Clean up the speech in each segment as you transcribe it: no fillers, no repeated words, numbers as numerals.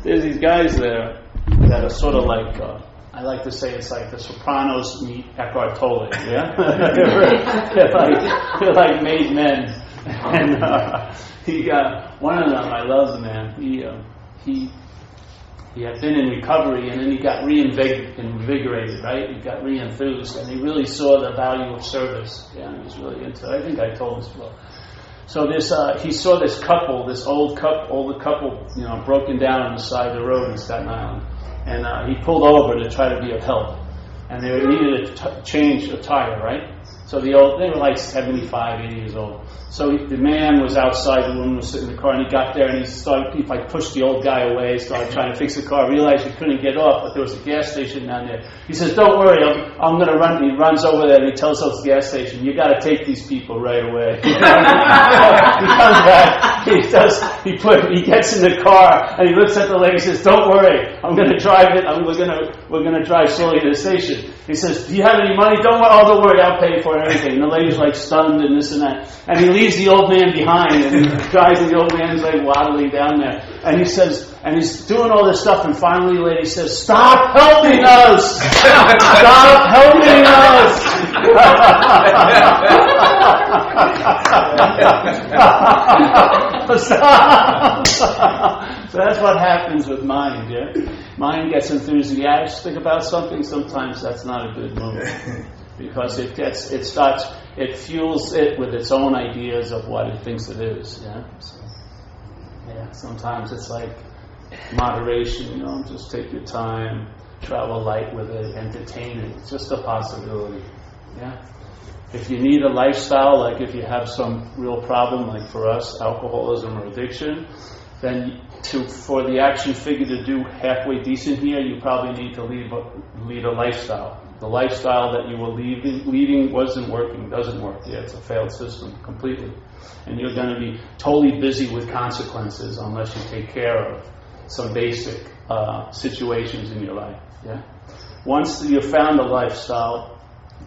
there's these guys there that are sort of like, I like to say it's like the Sopranos meet Eckhart Tolle, yeah? they're like made men. And one of them, I love the man, he had been in recovery and then he got reinvigorated, right? He got re-enthused and he really saw the value of service. Yeah, he was really into it. I think I told this before. So he saw this couple, this older couple, broken down on the side of the road in Staten Island. And he pulled over to try to be of help. And they needed to change a tire, right? So they were like 75, 80 years old. So the man was outside, the woman was sitting in the car, and he got there and he pushed the old guy away, started trying to fix the car, realized he couldn't get off, but there was a gas station down there. He says, don't worry, I'm going to run. He runs over there and he tells us the gas station, you got to take these people right away. He comes back, he gets in the car and he looks at the lady and says, don't worry, I'm going to drive it, we're going to drive slowly to the station. He says, do you have any money? Don't worry, I'll pay for it and everything. And the lady's like stunned and this and that. And he leaves the old man behind and he drives and the old man's like waddling down there. And he says, and he's doing all this stuff and finally the lady says, stop helping us! Stop helping us! Stop! So that's what happens with mind, yeah? Mind gets enthusiastic about something, sometimes that's not a good move. Because it fuels it with its own ideas of what it thinks it is, yeah? So, sometimes it's like moderation, just take your time, travel light with it, entertain it. It's just a possibility, yeah? If you need a lifestyle, like if you have some real problem, like for us, alcoholism or addiction, then for the action figure to do halfway decent here, you probably need to lead a lifestyle. The lifestyle that you were leading doesn't work. Yeah, it's a failed system completely. And you're going to be totally busy with consequences unless you take care of some basic situations in your life. Yeah. Once you've found a lifestyle,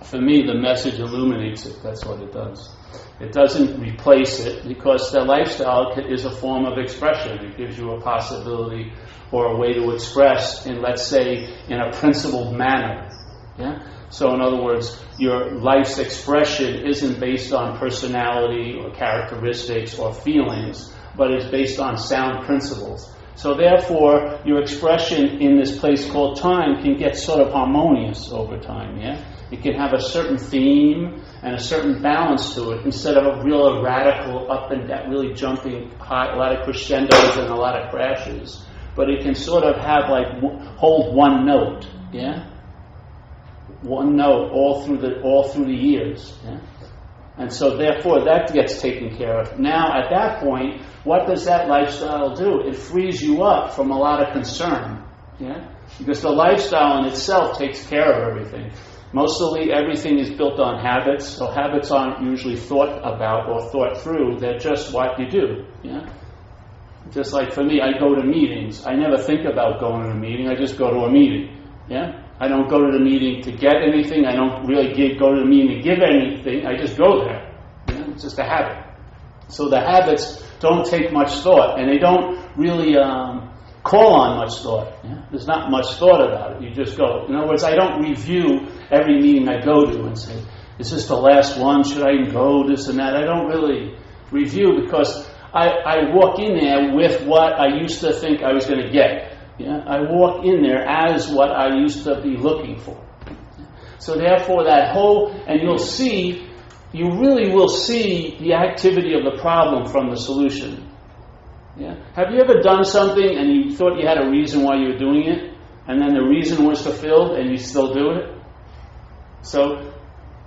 for me, the message illuminates it. That's what it does. It doesn't replace it because the lifestyle is a form of expression. It gives you a possibility or a way to express in, let's say, in a principled manner. Yeah? So in other words, your life's expression isn't based on personality or characteristics or feelings, but it's based on sound principles. So therefore, your expression in this place called time can get sort of harmonious over time, yeah? It can have a certain theme and a certain balance to it instead of a real radical up and down, really jumping high, a lot of crescendos and a lot of crashes. But it can sort of have hold one note, yeah? One note all through the years, yeah? And so therefore that gets taken care of. Now at that point, what does that lifestyle do? It frees you up from a lot of concern, yeah? Because the lifestyle in itself takes care of everything. Mostly everything is built on habits, so habits aren't usually thought about or thought through, they're just what you do, yeah? Just like for me, I go to meetings. I never think about going to a meeting, I just go to a meeting, yeah? I don't go to the meeting to get anything. I don't really go to the meeting to give anything. I just go there. It's just a habit. So the habits don't take much thought, and they don't really call on much thought. There's not much thought about it. You just go. In other words, I don't review every meeting I go to and say, is this the last one? Should I even go? This and that. I don't really review because I walk in there with what I used to think I was going to get. Yeah, I walk in there as what I used to be looking for. So therefore and you really will see the activity of the problem from the solution. Yeah? Have you ever done something and you thought you had a reason why you were doing it, and then the reason was fulfilled and you still do it? So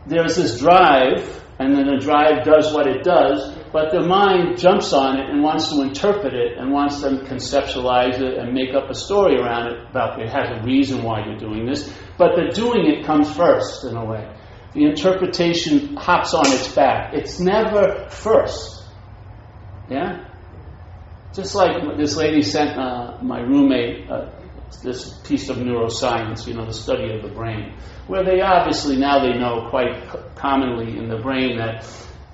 there's this drive, and then the drive does what it does, but the mind jumps on it and wants to interpret it and wants to conceptualize it and make up a story around it about it has a reason why you're doing this. But the doing it comes first, in a way. The interpretation hops on its back. It's never first. Yeah? Just like this lady sent my roommate this piece of neuroscience, the study of the brain, where they obviously now they know quite commonly in the brain that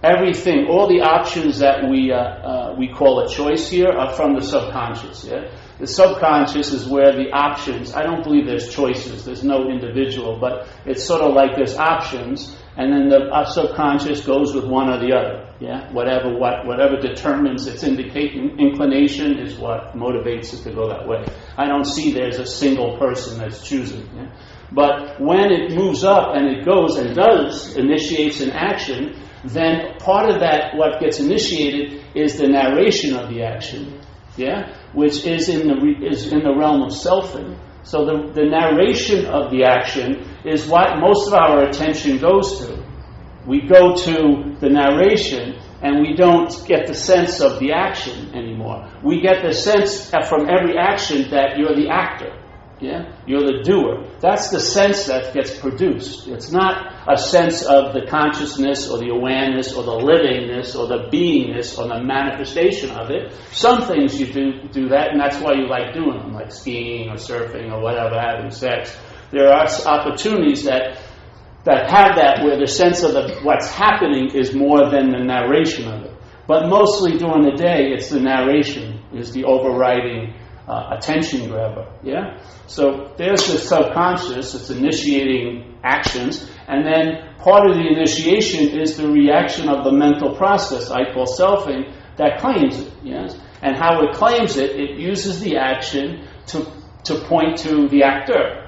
everything, all the options that we call a choice here are from the subconscious. Yeah? The subconscious is where the options, I don't believe there's choices, there's no individual, but it's sort of like there's options, and then the subconscious goes with one or the other. Yeah, whatever determines its inclination is what motivates it to go that way. I don't see there's a single person that's choosing. Yeah? But when it moves up and it goes and initiates an action, then part of that, what gets initiated, is the narration of the action. Yeah, which is in the realm of selfing. So the narration of the action is what most of our attention goes to. We go to the narration and we don't get the sense of the action anymore. We get the sense from every action that you're the actor. Yeah? You're the doer. That's the sense that gets produced. It's not a sense of the consciousness or the awareness or the livingness or the beingness or the manifestation of it. Some things you do that, and that's why you like doing them, like skiing or surfing or whatever, having sex. There are opportunities that have that, where the sense of what's happening is more than the narration of it. But mostly during the day, it's the narration is the overriding attention grabber. Yeah. So there's the subconscious. It's initiating actions, and then part of the initiation is the reaction of the mental process I call selfing that claims it. Yes. And how it claims it, it uses the action to point to the actor.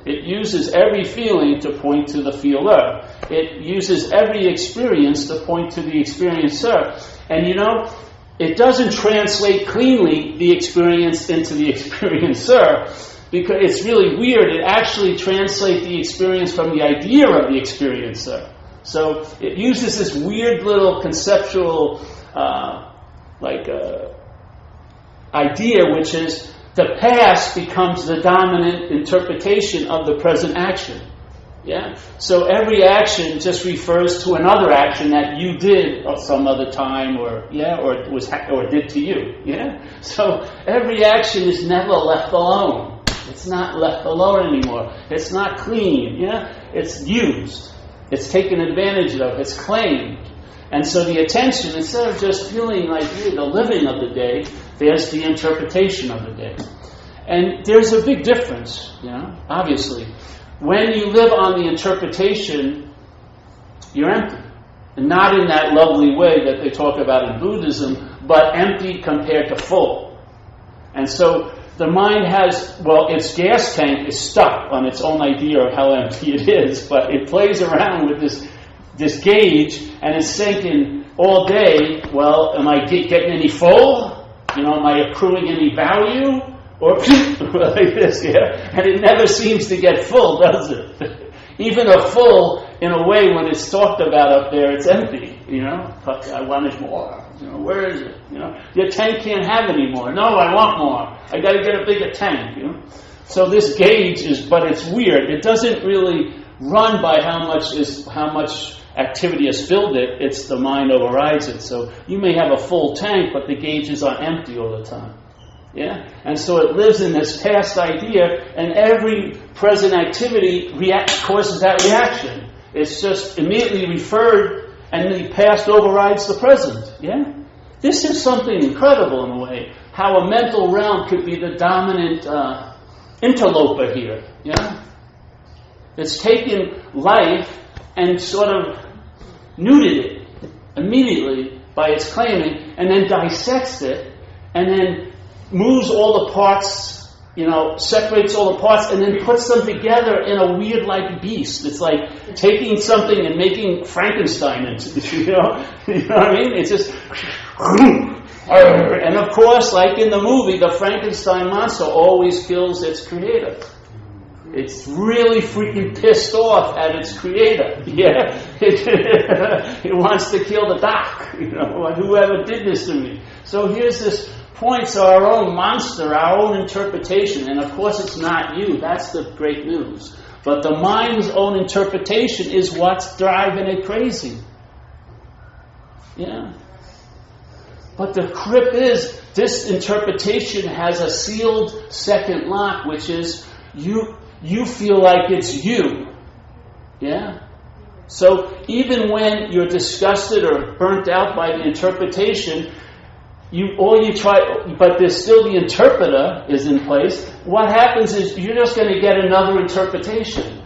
It uses every feeling to point to the feeler. It uses every experience to point to the experiencer. And it doesn't translate cleanly the experience into the experiencer, because it's really weird. It actually translates the experience from the idea of the experiencer. So it uses this weird little conceptual idea, which is the past becomes the dominant interpretation of the present action. Yeah. So every action just refers to another action that you did at some other time, or did to you. Yeah. So every action is never left alone. It's not left alone anymore. It's not clean. Yeah. It's used. It's taken advantage of. It's claimed. And so the attention, instead of just feeling like the living of the day, there's the interpretation of the day. And there's a big difference, obviously. When you live on the interpretation, you're empty. And not in that lovely way that they talk about in Buddhism, but empty compared to full. And so the mind its gas tank is stuck on its own idea of how empty it is, but it plays around with this gauge, and it's thinking all day, well, am I getting any full? Am I accruing any value? Or like this, yeah? And it never seems to get full, does it? Even a full, in a way, when it's talked about up there, it's empty, I wanted more. Where is it? Your tank can't have any more. No, I want more. I got to get a bigger tank, So this gauge but it's weird. It doesn't really run by how much activity has filled it. It's the mind overrides it. So you may have a full tank, but the gauges are empty all the time. Yeah? And so it lives in this past idea, and every present activity causes that reaction. It's just immediately referred, and the past overrides the present. Yeah? This is something incredible in a way, how a mental realm could be the dominant interloper here. Yeah? It's taken life and sort of neutered it immediately by its claiming, and then dissects it, and then moves all the parts, separates all the parts, and then puts them together in a weird like beast. It's like taking something and making Frankenstein into it, you know what I mean? It's just, and of course, like in the movie, the Frankenstein monster always kills its creator. It's really freaking pissed off at its creator. Yeah, it wants to kill the doc. Whoever did this to me. So here's this point to our own monster, our own interpretation, and of course it's not you. That's the great news. But the mind's own interpretation is what's driving it crazy. Yeah. But the crip is this interpretation has a sealed second lock, which is you feel like it's you. Yeah? So even when you're disgusted or burnt out by the interpretation, but there's still the interpreter is in place. What happens is you're just going to get another interpretation.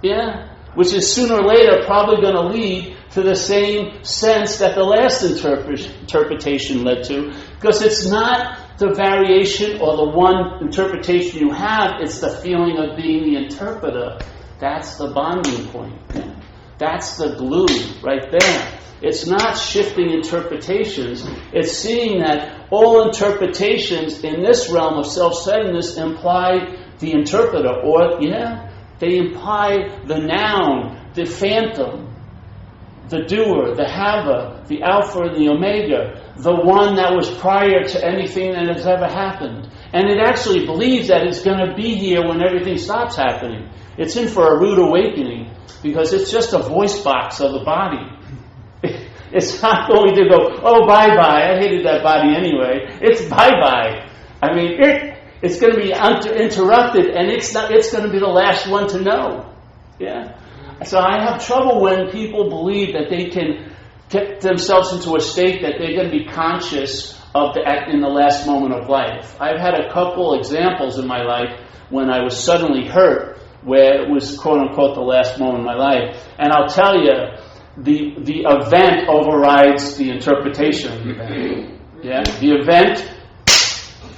Yeah? Which is sooner or later probably going to lead to the same sense that the last interpretation led to. Because it's not the variation or the one interpretation you have, it's the feeling of being the interpreter. That's the bonding point. Yeah? That's the glue right there. It's not shifting interpretations. It's seeing that all interpretations in this realm of self-centeredness imply the interpreter, or, they imply the noun, the phantom, the doer, the haver, the alpha and the omega, the one that was prior to anything that has ever happened. And it actually believes that it's going to be here when everything stops happening. It's in for a rude awakening, because it's just a voice box of the body. It's not going to go, oh, bye-bye, I hated that body anyway. It's bye-bye. I mean, it's going to be interrupted, and it's going to be the last one to know. Yeah? So I have trouble when people believe that they can get themselves into a state that they're going to be conscious of in the last moment of life. I've had a couple examples in my life when I was suddenly hurt, where it was, quote-unquote, the last moment of my life. And I'll tell you, the event overrides the interpretation of the event. Yeah? The event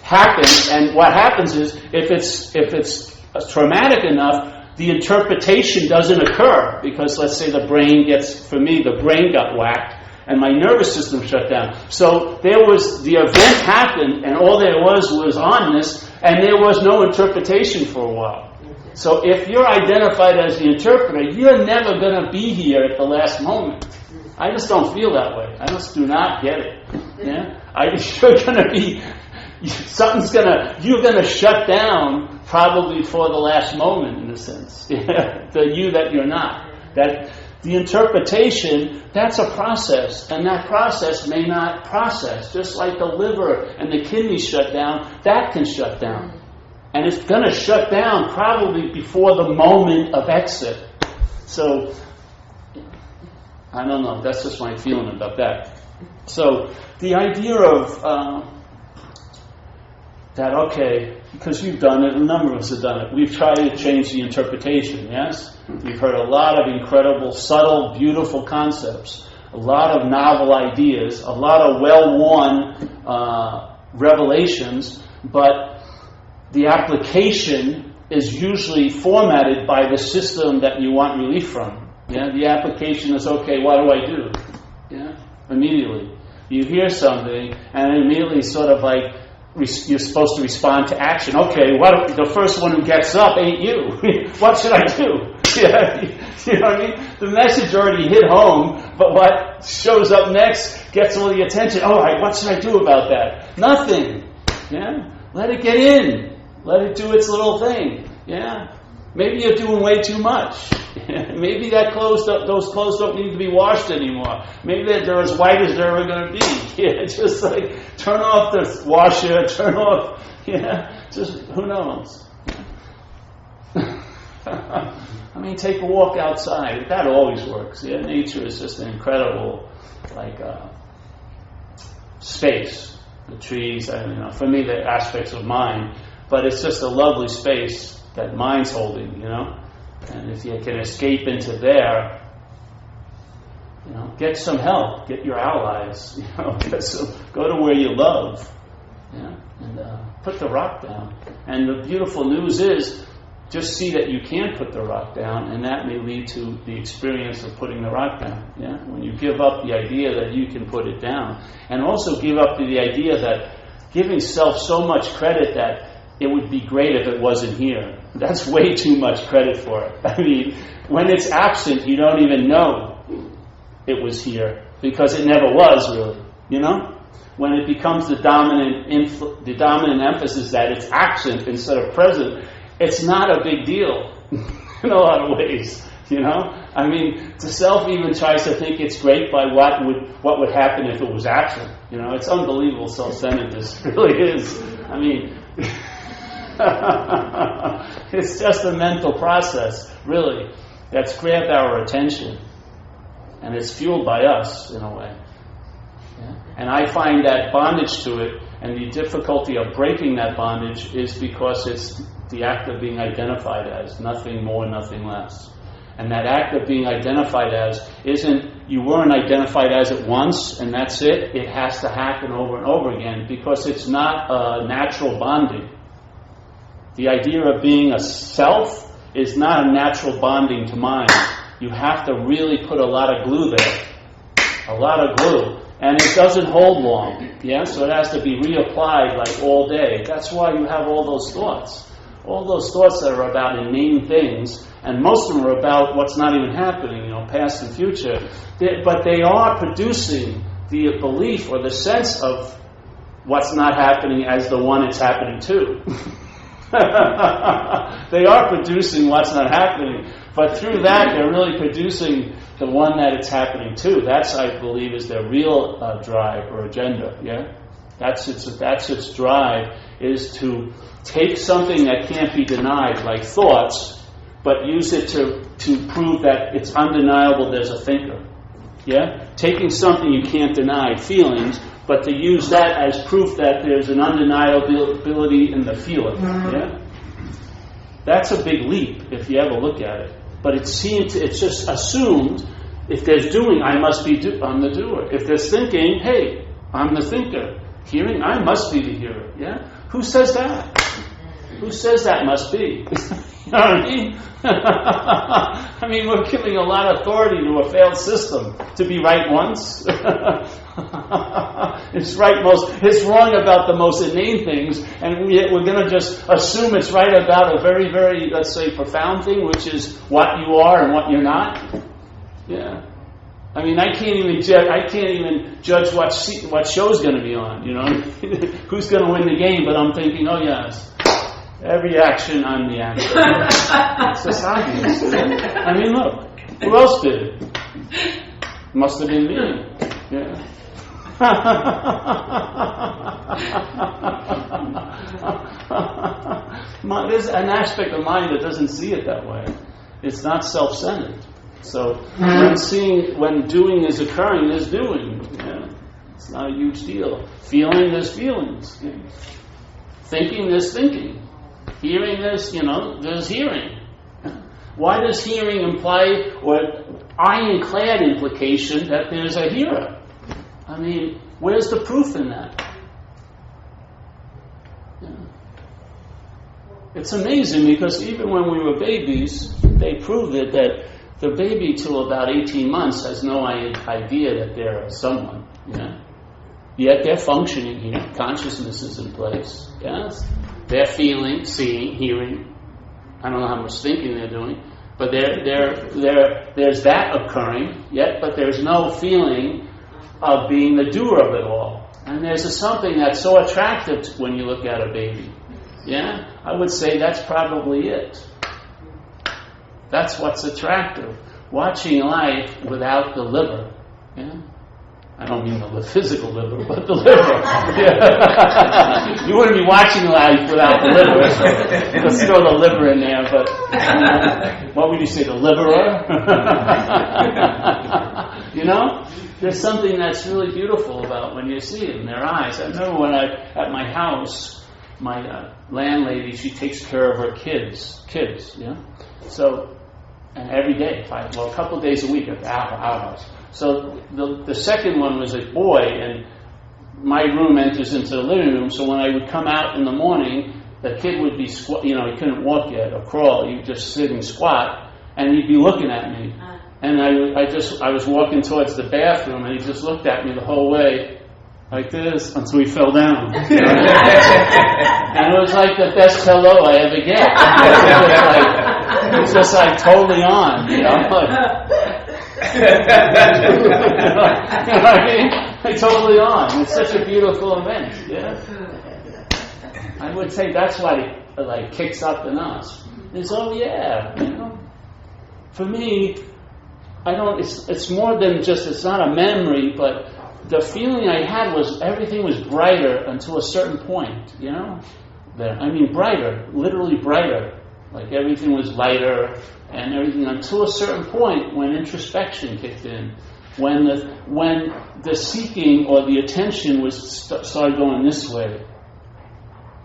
happens, and what happens is, if it's traumatic enough, the interpretation doesn't occur, because let's say the brain got whacked, and my nervous system shut down. So the event happened, and all there was onness, and there was no interpretation for a while. So if you're identified as the interpreter, you're never going to be here at the last moment. I just don't feel that way. I just do not get it. Yeah? You're going to be, you're going to shut down probably for the last moment, in a sense. The you that you're not. That the interpretation, that's a process, and that process may not process. Just like the liver and the kidneys shut down, that can shut down. And it's going to shut down probably before the moment of exit. So, I don't know. That's just my feeling about that. So, the idea of that, okay, because you've done it, a number of us have done it, we've tried to change the interpretation, yes? We've heard a lot of incredible, subtle, beautiful concepts, a lot of novel ideas, a lot of well-worn revelations, but the application is usually formatted by the system that you want relief from. Yeah, the application is, okay, what do I do? Yeah, immediately. You hear something, and immediately sort of like you're supposed to respond to action. Okay, the first one who gets up ain't you. What should I do? Yeah, you know what I mean? The message already hit home, but what shows up next gets all the attention. All right, what should I do about that? Nothing. Yeah, let it get in. Let it do its little thing. Yeah, maybe you're doing way too much. Maybe those clothes don't need to be washed anymore. Maybe they're as white as they're ever going to be. Yeah, just like turn off the washer, turn off. Yeah, just who knows. I mean, take a walk outside. That always works. Yeah, nature is just an incredible, space. The trees. For me, they're aspects of mind. But it's just a lovely space that mind's holding, And if you can escape into there, get some help, get your allies, go to where you love, and put the rock down. And the beautiful news is, just see that you can put the rock down, and that may lead to the experience of putting the rock down. Yeah, when you give up the idea that you can put it down, and also give up the idea that giving self so much credit that it would be great if it wasn't here. That's way too much credit for it. I mean, when it's absent, you don't even know it was here, because it never was really. When it becomes the dominant emphasis that it's absent instead of present, it's not a big deal in a lot of ways. I mean, the self even tries to think it's great by what would happen if it was absent. It's unbelievable self-centeredness. It really is. I mean. It's just a mental process, really, that's grabbed our attention, and it's fueled by us in a way. Yeah? And I find that bondage to it, and the difficulty of breaking that bondage is because it's the act of being identified as, nothing more, nothing less. And that act of being identified as you weren't identified as it once and that's it. It has to happen over and over again because it's not a natural bonding. The idea of being a self is not a natural bonding to mind. You have to really put a lot of glue there. A lot of glue. And it doesn't hold long. Yeah? So it has to be reapplied like all day. That's why you have all those thoughts. All those thoughts that are about inane things, and most of them are about what's not even happening, past and future. But they are producing the belief or the sense of what's not happening as the one it's happening to. They are producing what's not happening, but through that they're really producing the one that it's happening to. That's, I believe, is their real drive or agenda. Yeah, that's its drive, is to take something that can't be denied, like thoughts, but use it to prove that it's undeniable. There's a thinker. Yeah, taking something you can't deny, feelings, but to use that as proof that there's an undeniability in the feeling. Yeah, that's a big leap if you ever look at it. But it's just assumed. If there's doing, I must be. I'm the doer. If there's thinking, hey, I'm the thinker. Hearing, I must be the hearer. Yeah, who says that? Who says that must be? You know what I mean? I mean, we're giving a lot of authority to a failed system to be right once. It's wrong about the most inane things, and we're going to just assume it's right about a very, very, let's say, profound thing, which is what you are and what you're not. Yeah. I mean, I can't even judge what show's going to be on. Who's going to win the game? But I'm thinking, oh yes. Every action, I'm the actor. It's just obvious. I mean, look, who else did it? Must have been me. Yeah. There's an aspect of mind that doesn't see it that way. It's not self-centered. So when doing is occurring, there's doing. Yeah. It's not a huge deal. Feeling, there's feelings. Yeah. Thinking, there's thinking. Hearing, there's hearing. Why does hearing imply, or ironclad implication, that there's a hearer? I mean, where's the proof in that? Yeah. It's amazing because even when we were babies, they proved it that the baby till about 18 months has no idea that they're someone. Yeah? Yet they're functioning here. Consciousness is in place. Yes? They're feeling, seeing, hearing. I don't know how much thinking they're doing, but there's that occurring. But there's no feeling of being the doer of it all. And there's something that's so attractive when you look at a baby. Yeah, I would say that's probably it. That's what's attractive. Watching life without the liver. Yeah. I don't mean the physical liver, but the liver. Yeah. You wouldn't be watching life without the liver, so let's throw the liver in there, but what would you say, the liverer? There's something that's really beautiful about when you see it in their eyes. I remember when at my house, my landlady, she takes care of her kids, yeah? So, and every day, a couple of days a week at our house. So the second one was a boy, and my room enters into the living room, so when I would come out in the morning, the kid would be he couldn't walk yet or crawl, he would just sit and squat, and he'd be looking at me. And I was walking towards the bathroom, and he just looked at me the whole way, like this, until he fell down. And it was like the best hello I ever get. It's just like totally on, Like totally on. It's such a beautiful event. Yeah, I would say that's what it kicks up in us. It's For me, It's more than just. It's not a memory, but the feeling I had was everything was brighter until a certain point. Brighter, literally brighter. Like everything was lighter and everything until a certain point when introspection kicked in. when the seeking or the attention started going this way.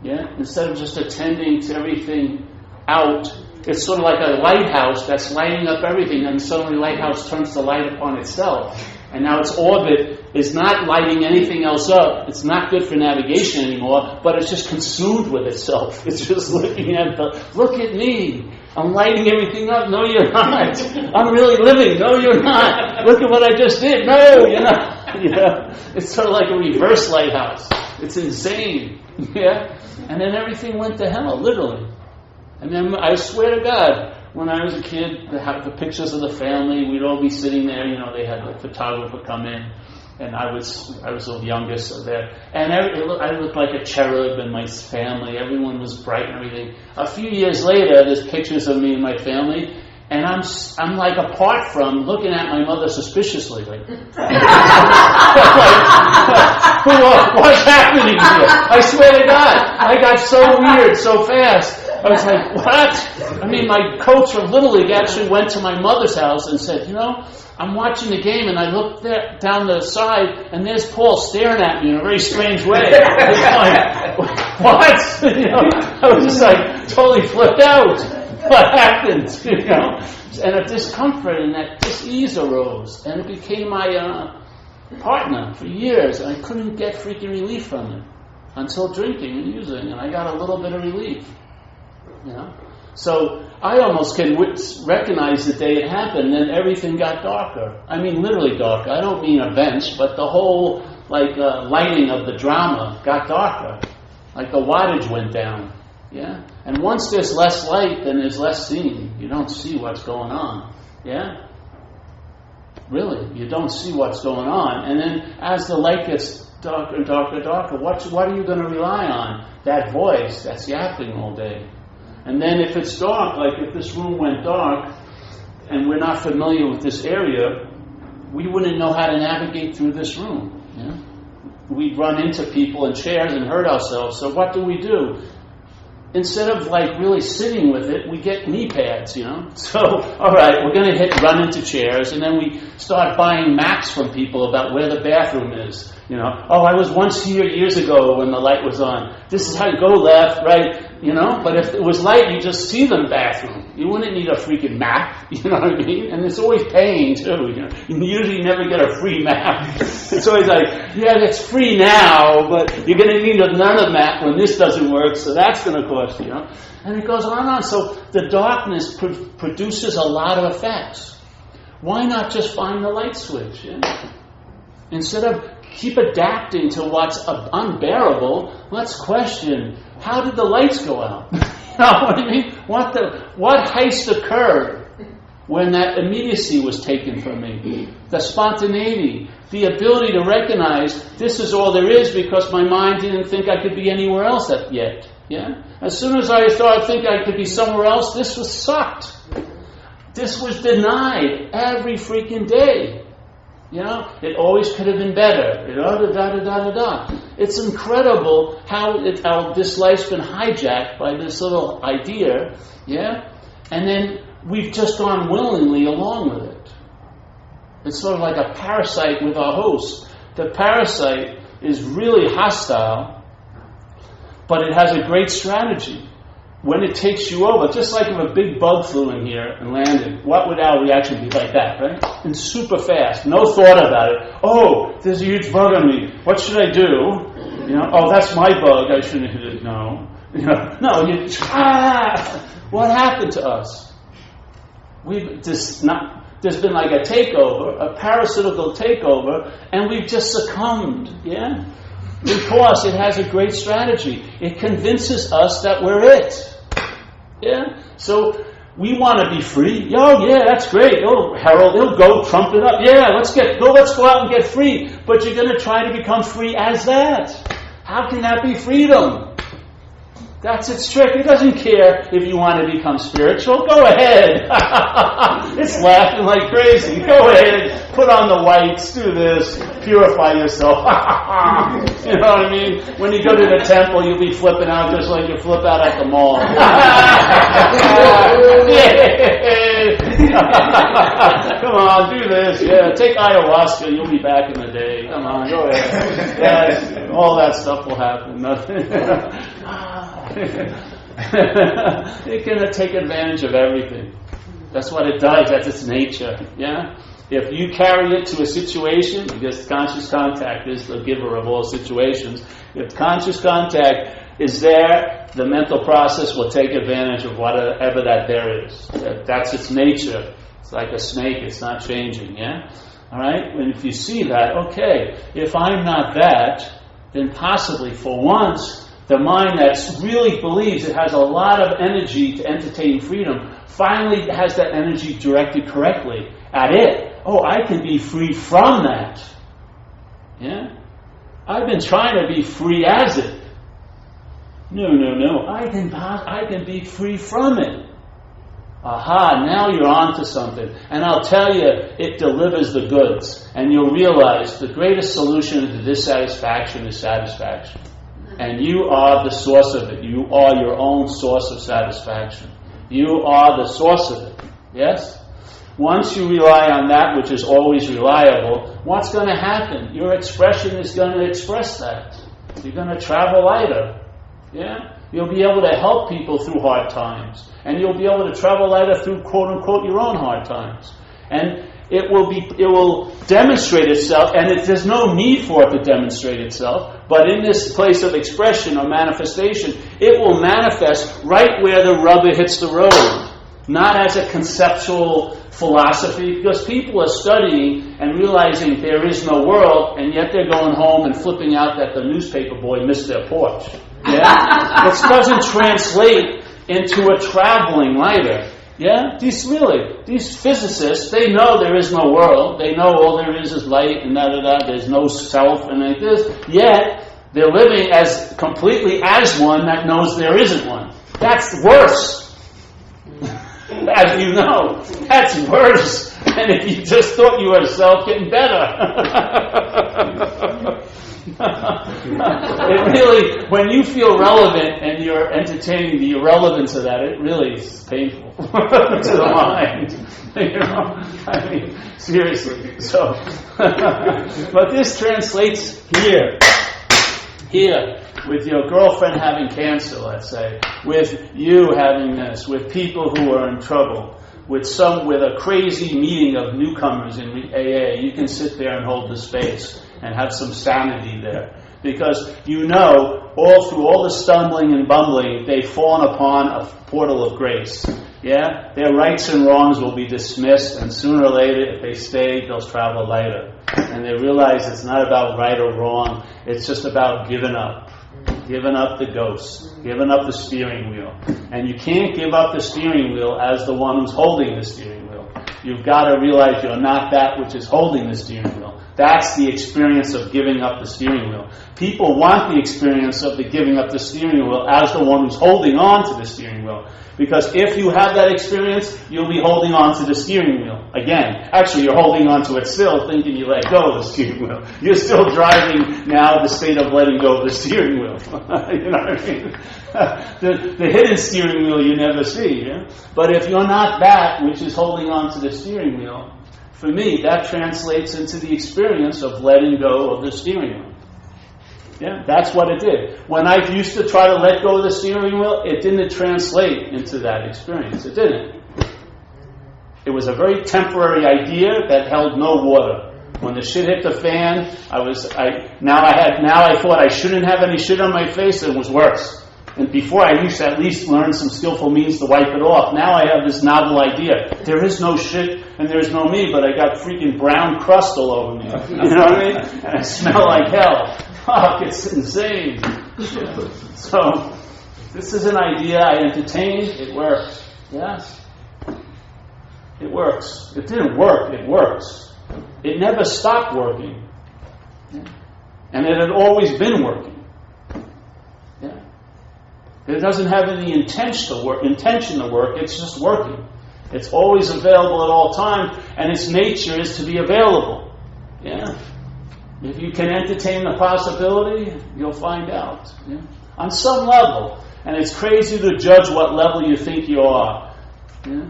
Yeah? Instead of just attending to everything out, it's sort of like a lighthouse that's lighting up everything, and suddenly the lighthouse turns the light upon itself. And now its orbit is not lighting anything else up. It's not good for navigation anymore, but it's just consumed with itself. It's just looking at look at me. I'm lighting everything up. No, you're not. I'm really living. No, you're not. Look at what I just did. No, you're not. You know? It's sort of like a reverse lighthouse. It's insane. Yeah? And then everything went to hell, literally. And then I swear to God, when I was a kid, the pictures of the family, we'd all be sitting there. You know, they had the photographer come in, and I was the youngest of there, and I looked like a cherub in my family. Everyone was bright and everything. A few years later, there's pictures of me and my family, and I'm like apart from looking at my mother suspiciously, like, what's happening here? I swear to God, I got so weird so fast. I was like, what? I mean, my coach from Little League actually went to my mother's house and said, you know, I'm watching the game, and I look there, down the side, and there's Paul staring at me in a very strange way. I was like, what? You know, I was just like totally flipped out. What happened? You know, and a discomfort and that dis-ease arose, and it became my partner for years, and I couldn't get freaking relief from it until drinking and using, and I got a little bit of relief. You know? So I almost can recognize the day it happened, and then everything got darker. I mean, literally darker. I don't mean events, but the whole lighting of the drama got darker. Like the wattage went down. Yeah? And once there's less light, then there's less seeing. You don't see what's going on. Yeah? Really, you don't see what's going on. And then as the light gets darker and darker and darker, what are you going to rely on? That voice that's yapping all day. And then if it's dark, like if this room went dark and we're not familiar with this area, we wouldn't know how to navigate through this room. Yeah? We'd run into people and chairs and hurt ourselves. So what do? Instead of really sitting with it, we get knee pads, you know. So, all right, we're going to run into chairs, and then we start buying maps from people about where the bathroom is. You know, I was once here years ago when the light was on. This is how you go left, right, you know. But if it was light, you just see the bathroom. You wouldn't need a freaking map, you know what I mean? And it's always paying, too. You know? You usually never get a free map. It's always like, yeah, that's free now, but you're going to need another map when this doesn't work, so that's going to cost you, you know. And it goes on and on. So the darkness produces a lot of effects. Why not just find the light switch? Yeah? Instead of keep adapting to what's unbearable, let's question, how did the lights go out? You know what I mean? What heist occurred when that immediacy was taken from me? The spontaneity, the ability to recognize this is all there is because my mind didn't think I could be anywhere else yet. Yeah? As soon as I started thinking I could be somewhere else, this was sucked. This was denied every freaking day. You know, it always could have been better. It's incredible how this life's been hijacked by this little idea, yeah? And then we've just gone willingly along with it. It's sort of like a parasite with our host. The parasite is really hostile, but it has a great strategy. When it takes you over, just like if a big bug flew in here and landed, what would our reaction be like that, right? And super fast, no thought about it. Oh, there's a huge bug on me. What should I do? You know, oh, that's my bug. I shouldn't hit it. No, you know, no. What happened to us? There's been like a takeover, a parasitical takeover, and we've just succumbed. Yeah. Because it has a great strategy. It convinces us that we're it. Yeah? So we want to be free. Oh, yeah, that's great. Oh, Harold, he'll go trump it up. Yeah, let's go out and get free. But you're going to try to become free as that. How can that be freedom? That's its trick. It doesn't care if you want to become spiritual. Go ahead. It's laughing like crazy. Go ahead. Put on the whites. Do this. Purify yourself. You know what I mean? When you go to the temple, you'll be flipping out just like you flip out at the mall. Come on, do this. Yeah, take ayahuasca. You'll be back in a day. Come on, go ahead. Yeah, all that stuff will happen. Nothing. It can take advantage of everything. That's what it does. That's its nature. Yeah. If you carry it to a situation, because conscious contact is the giver of all situations, if conscious contact is there, the mental process will take advantage of whatever that there is. That's its nature. It's like a snake, it's not changing, yeah? Alright? And if you see that, okay, if I'm not that, then possibly for once, the mind that really believes it has a lot of energy to entertain freedom finally has that energy directed correctly at it. Oh, I can be free from that. Yeah? I've been trying to be free as it. No. I can be free from it. Aha, now you're on to something. And I'll tell you, it delivers the goods. And you'll realize the greatest solution to dissatisfaction is satisfaction. And you are the source of it. You are your own source of satisfaction. You are the source of it. Yes? Once you rely on that which is always reliable, what's going to happen? Your expression is going to express that. You're going to travel lighter. Yeah? You'll be able to help people through hard times. And you'll be able to travel lighter through, quote unquote, your own hard times. And it will demonstrate itself, and there's no need for it to demonstrate itself, but in this place of expression or manifestation, it will manifest right where the rubber hits the road. Not as a conceptual philosophy, because people are studying and realizing there is no world, and yet they're going home and flipping out that the newspaper boy missed their porch. Yeah? This doesn't translate into a traveling lighter. Yeah? These physicists, they know there is no world. They know all there is light and da-da-da. There's no self and like this. Yet, they're living as completely as one that knows there isn't one. That's worse. As you know, that's worse than if you just thought you were self getting better. It really, when you feel relevant and you're entertaining the irrelevance of that, it really is painful to the mind. You know, I mean, seriously. So, but this translates here, with your girlfriend having cancer, let's say, with you having this, with people who are in trouble, with a crazy meeting of newcomers in AA, you can sit there and hold the space and have some sanity there. Because you know, all through all the stumbling and bumbling, they've fallen upon a portal of grace. Yeah? Their rights and wrongs will be dismissed, and sooner or later, if they stay, they'll travel lighter. And they realize it's not about right or wrong, it's just about giving up. Giving up the ghost. Giving up the steering wheel. And you can't give up the steering wheel as the one who's holding the steering wheel. You've got to realize you're not that which is holding the steering wheel. That's the experience of giving up the steering wheel. People want the experience of the giving up the steering wheel as the one who's holding on to the steering wheel. Because if you have that experience, you'll be holding on to the steering wheel. Again, actually you're holding on to it still, thinking you let go of the steering wheel. You're still driving now the state of letting go of the steering wheel. You know what I mean? The hidden steering wheel you never see. Yeah? But if you're not that which is holding on to the steering wheel, for me, that translates into the experience of letting go of the steering wheel. Yeah, that's what it did. When I used to try to let go of the steering wheel, it didn't translate into that experience. It didn't. It was a very temporary idea that held no water. When the shit hit the fan, I thought I shouldn't have any shit on my face, and it was worse. And before I used to at least learn some skillful means to wipe it off. Now I have this novel idea. There is no shit and there's no me, but I got freaking brown crust all over me. You know what I mean? And I smell like hell. Fuck, it's insane. So, this is an idea I entertained. It worked. Yes? It works. It didn't work. It works. It never stopped working. And it had always been working. Yeah. It doesn't have any intention to work. It's just working. It's always available at all times, and its nature is to be available. Yeah. If you can entertain the possibility, you'll find out. Yeah? On some level. And it's crazy to judge what level you think you are. Yeah?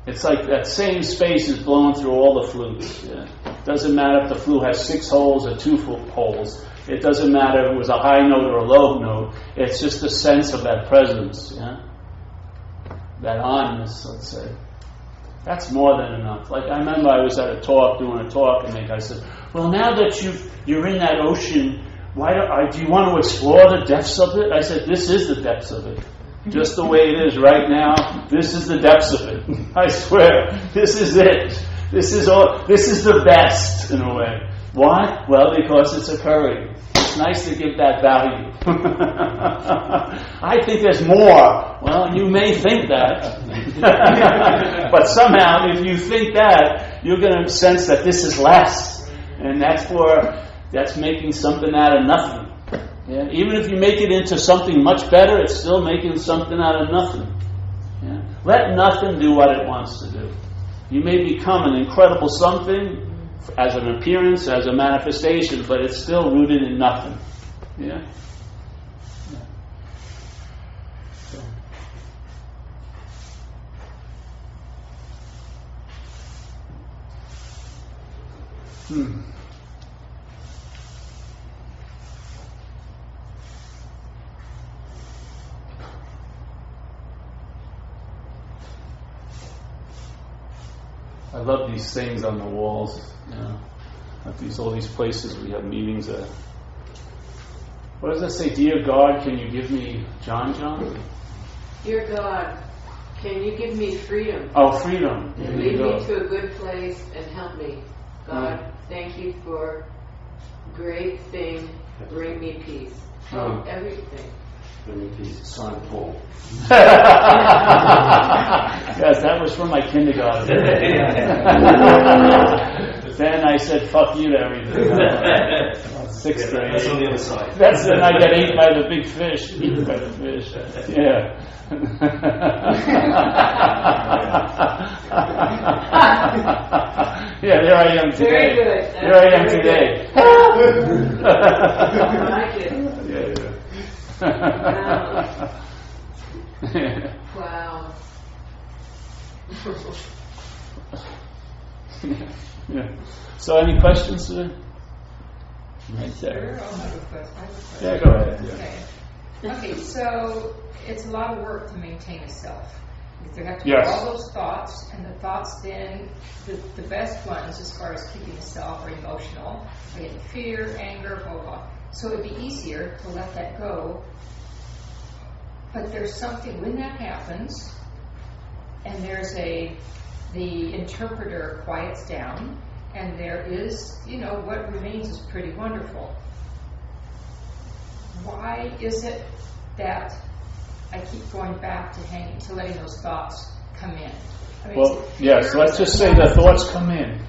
It's like that same space is blowing through all the flutes. Yeah? Doesn't matter if the flute has 6 holes or 2 holes. It doesn't matter if it was a high note or a low note. It's just the sense of that presence. Yeah? That onness, let's say. That's more than enough. Like I remember I was at a talk, doing a talk, and the guy said, well, now that you're in that ocean, do you want to explore the depths of it? I said, this is the depths of it. Just the way it is right now, this is the depths of it. I swear, this is it. This is the best, in a way. Why? Well, because it's occurring. It's nice to give that value. I think there's more. Well, you may think that. But somehow, if you think that, you're going to sense that this is less. And that's making something out of nothing. Yeah? Even if you make it into something much better, it's still making something out of nothing. Yeah? Let nothing do what it wants to do. You may become an incredible something as an appearance, as a manifestation, but it's still rooted in nothing. Yeah? I love these things on the walls. You know, at all these places we have meetings at. What does that say? Dear God, can you give me John? Dear God, can you give me freedom? Oh, freedom. And lead me to a good place and help me. God, thank you for great thing. Bring me peace. Oh, everything. Bring me peace. Son Paul. Yes, that was from my kindergarten. Then I said, fuck you to everything. 6th grade. That's on the other side. That's when I got ate by the big fish. Eaten by the fish. Yeah. Yeah, there I am today. Very good. There I am today. I like it. Wow. Yeah. So, any questions today? Right there. Sure, I'll have a question. Yeah, go ahead. Yeah. Okay, so it's a lot of work to maintain a self. There have to be Yes. all those thoughts, and the thoughts then, the best ones as far as keeping the self are emotional, like fear, anger, blah, blah, blah. So it'd be easier to let that go. But there's something, when that happens, and the interpreter quiets down, and there is, what remains is pretty wonderful. Why is it that I keep going back to letting those thoughts come in? I mean, Well, yes, let's just say the thoughts come in,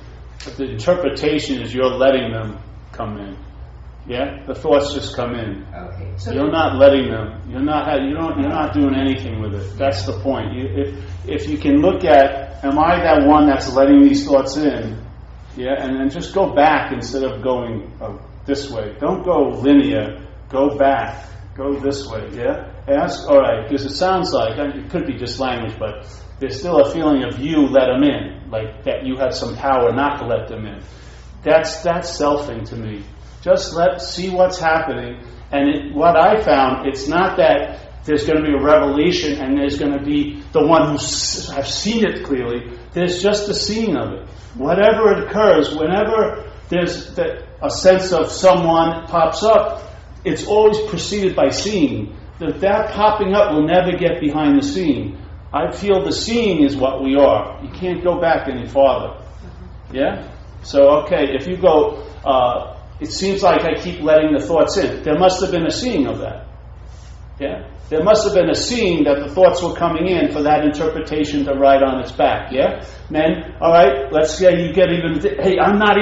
but the interpretation is you're letting them come in. Yeah, the thoughts just come in. Okay, so You're not letting them. You're not doing anything with it. That's the point. If you can look at, am I that one that's letting these thoughts in? Yeah, and then just go back instead of going this way. Don't go linear. Go back. Go this way. Yeah. Ask. All right, because it sounds like it could be just language, but there's still a feeling of you let them in, like that you have some power not to let them in. That's selfing to me. Just see what's happening. And what I found, it's not that there's going to be a revelation and there's going to be the one who I've seen it clearly. There's just a seeing of it. Whatever it occurs, whenever there's a sense of someone pops up, it's always preceded by seeing. That popping up will never get behind the seeing. I feel the seeing is what we are. You can't go back any farther. Yeah? So, okay, if you go... it seems like I keep letting the thoughts in. There must have been a seeing of that. Yeah? There must have been a seeing that the thoughts were coming in for that interpretation to ride on its back. Yeah? Then, all right, let's say you get even... Hey, I'm not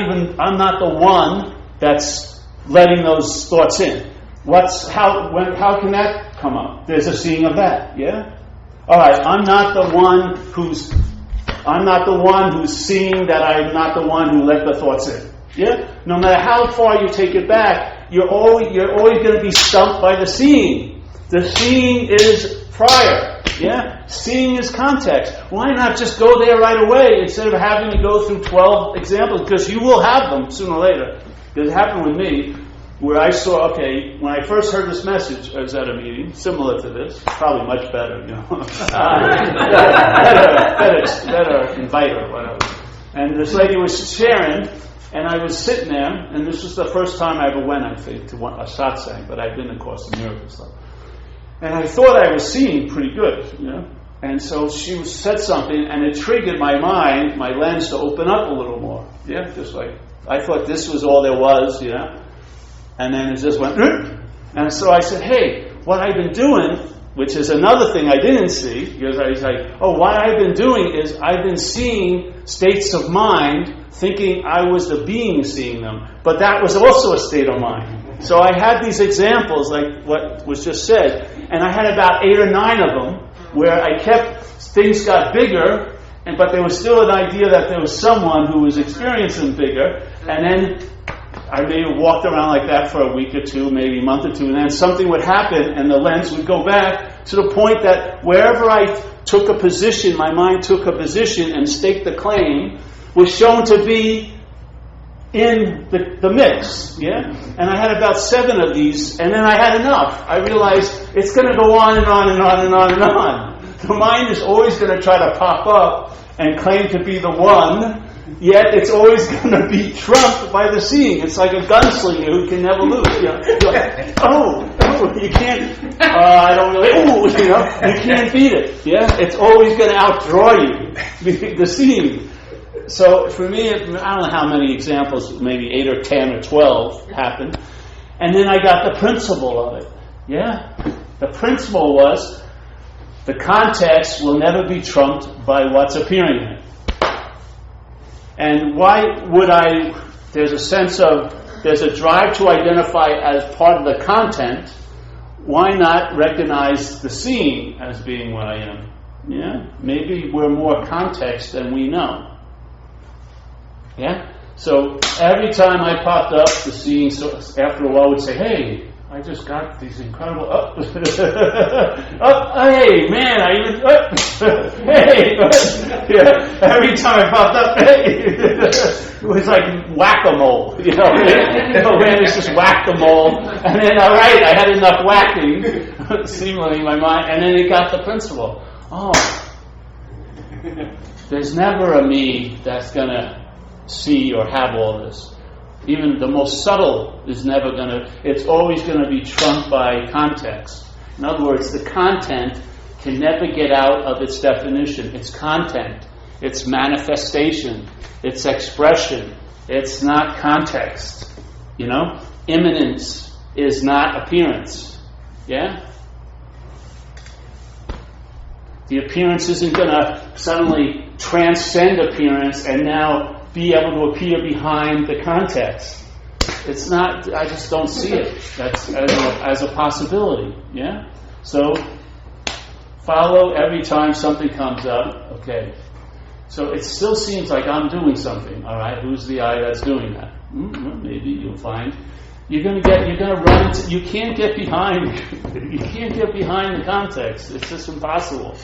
the one that's letting those thoughts in. How can that come up? There's a seeing of that. Yeah? All right, I'm not the one who's seeing that I'm not the one who let the thoughts in. Yeah? No matter how far you take it back, you're always going to be stumped by the seeing. The seeing is prior. Yeah? Seeing is context. Why not just go there right away instead of having to go through 12 examples? Because you will have them sooner or later. Because it happened with me, where I saw, okay, when I first heard this message, I was at a meeting similar to this, probably much better, better inviter, whatever. And this lady was sharing, and I was sitting there, and this was the first time I ever went, I think, to a satsang, but I've been to Course in Miracles stuff. And I thought I was seeing pretty good, And so she said something, and it triggered my mind, my lens, to open up a little more. Yeah, just like, I thought this was all there was, And then it just went, and so I said, hey, what I've been doing, which is another thing I didn't see, because I was like, what I've been doing is I've been seeing states of mind, thinking I was the being seeing them. But that was also a state of mind. So I had these examples, like what was just said, and I had about 8 or 9 of them, where I kept, things got bigger, but there was still an idea that there was someone who was experiencing bigger, and then I may have walked around like that for a week or two, maybe a month or two, and then something would happen and the lens would go back to the point that wherever I took a position, my mind took a position and staked the claim, was shown to be in the mix, And I had about 7 of these, and then I had enough. I realized it's going to go on and on and on and on and on. The mind is always going to try to pop up and claim to be the one, yet it's always going to be trumped by the seeing. It's like a gunslinger who can never lose. You're like, you can't. I don't really. You can't beat it. It's always going to outdraw you. The seeing. So for me, I don't know how many examples, maybe 8 or 10 or 12 happened, and then I got the principle of it. The principle was the context will never be trumped by what's appearing in it. And why would there's a sense of, there's a drive to identify as part of the content, why not recognize the seeing as being what I am? Maybe we're more context than we know. So every time I popped up, the seeing, so after a while would say, hey, I just got these incredible hey, man, hey, every time I popped up, hey, it was like whack-a-mole, man, it's just whack-a-mole, and then, all right, I had enough whacking, seemingly in my mind, and then it got the principle. There's never a me that's going to see or have all this. Even the most subtle is never going to, it's always going to be trumped by context. In other words, the content can never get out of its definition. It's content, it's manifestation, it's expression. It's not context. Immanence is not appearance. The appearance isn't going to suddenly transcend appearance and now be able to appear behind the context. It's not, I just don't see it as a possibility. So follow every time something comes up. Okay. So it still seems like I'm doing something. All right. Who's the I that's doing that? Maybe you'll find you're going to run into, you can't get behind the context. It's just impossible.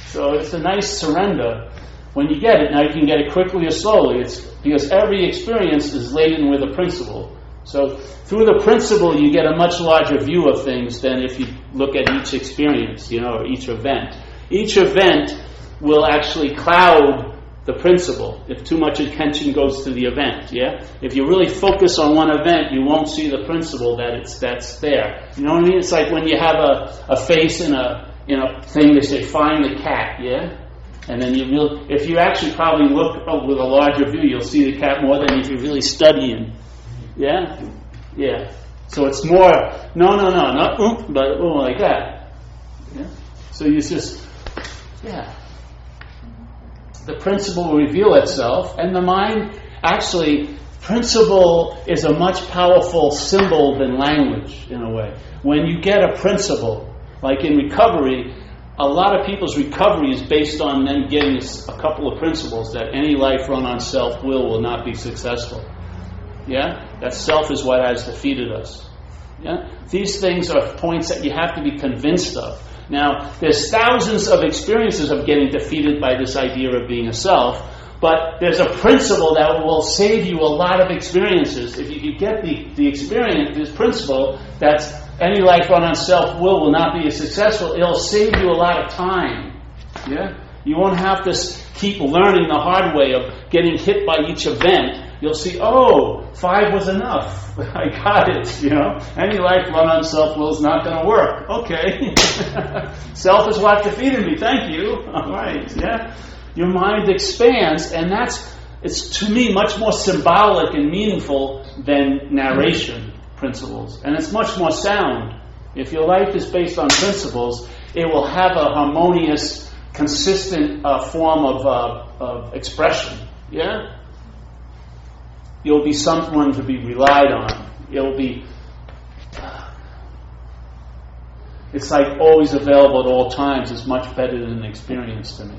So it's a nice surrender. When you get it, now you can get it quickly or slowly. It's because every experience is laden with a principle. So through the principle, you get a much larger view of things than if you look at each experience, or each event. Each event will actually cloud the principle if too much attention goes to the event. If you really focus on one event, you won't see the principle that's there. You know what I mean? It's like when you have a face in a thing. They say, "Find the cat." And then if you actually probably look with a larger view, you'll see the cat more than if you're really studying. So it's more, not but like that. So you just, the principle will reveal itself, and the mind, actually, principle is a much powerful symbol than language, in a way. When you get a principle, like in recovery, a lot of people's recovery is based on them getting a couple of principles that any life run on self-will not be successful. That self is what has defeated us. These things are points that you have to be convinced of. Now, there's thousands of experiences of getting defeated by this idea of being a self, but there's a principle that will save you a lot of experiences. If you get the experience, this principle, that's any life run on self-will not be as successful, it'll save you a lot of time. Yeah? You won't have to keep learning the hard way of getting hit by each event. You'll see, 5 was enough. I got it, Any life run on self-will is not going to work. Okay. Self is what defeated me. Thank you. All right, yeah. Your mind expands, and it's to me much more symbolic and meaningful than narration principles. And it's much more sound. If your life is based on principles, it will have a harmonious, consistent form of expression. Yeah? You'll be someone to be relied on. It'll be... It's like always available at all times is much better than an experience to me.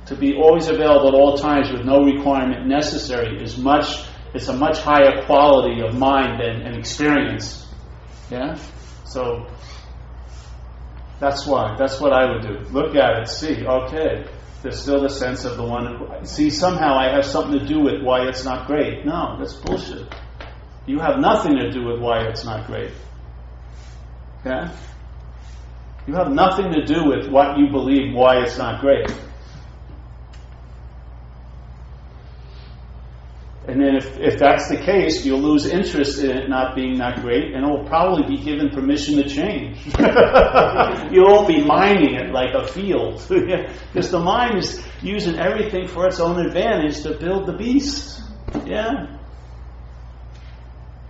To be always available at all times with no requirement necessary it's a much higher quality of mind than an experience. Yeah? So, that's why. That's what I would do. Look at it, see, okay, there's still the sense of the one, see, somehow I have something to do with why it's not great. No, that's bullshit. You have nothing to do with why it's not great. Yeah? You have nothing to do with what you believe why it's not great. And then if that's the case, you'll lose interest in it not being that great, and it will probably be given permission to change. You won't be mining it like a field. Because the mind is using everything for its own advantage to build the beast. Yeah?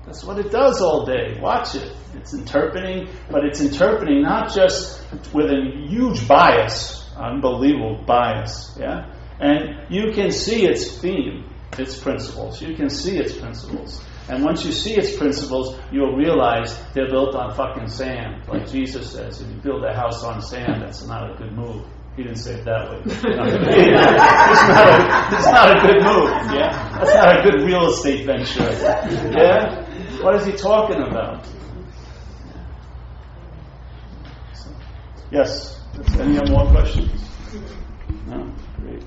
That's what it does all day. Watch it. It's interpreting, but it's interpreting not just with a huge bias, unbelievable bias. Yeah? And you can see its theme. Its principles. You can see its principles. And once you see its principles, you'll realize they're built on fucking sand. Like Jesus says, if you build a house on sand, that's not a good move. He didn't say it that way. It's not a good move. Yeah? That's not a good real estate venture. Yeah? What is he talking about? Yes? Any more questions? No? Great.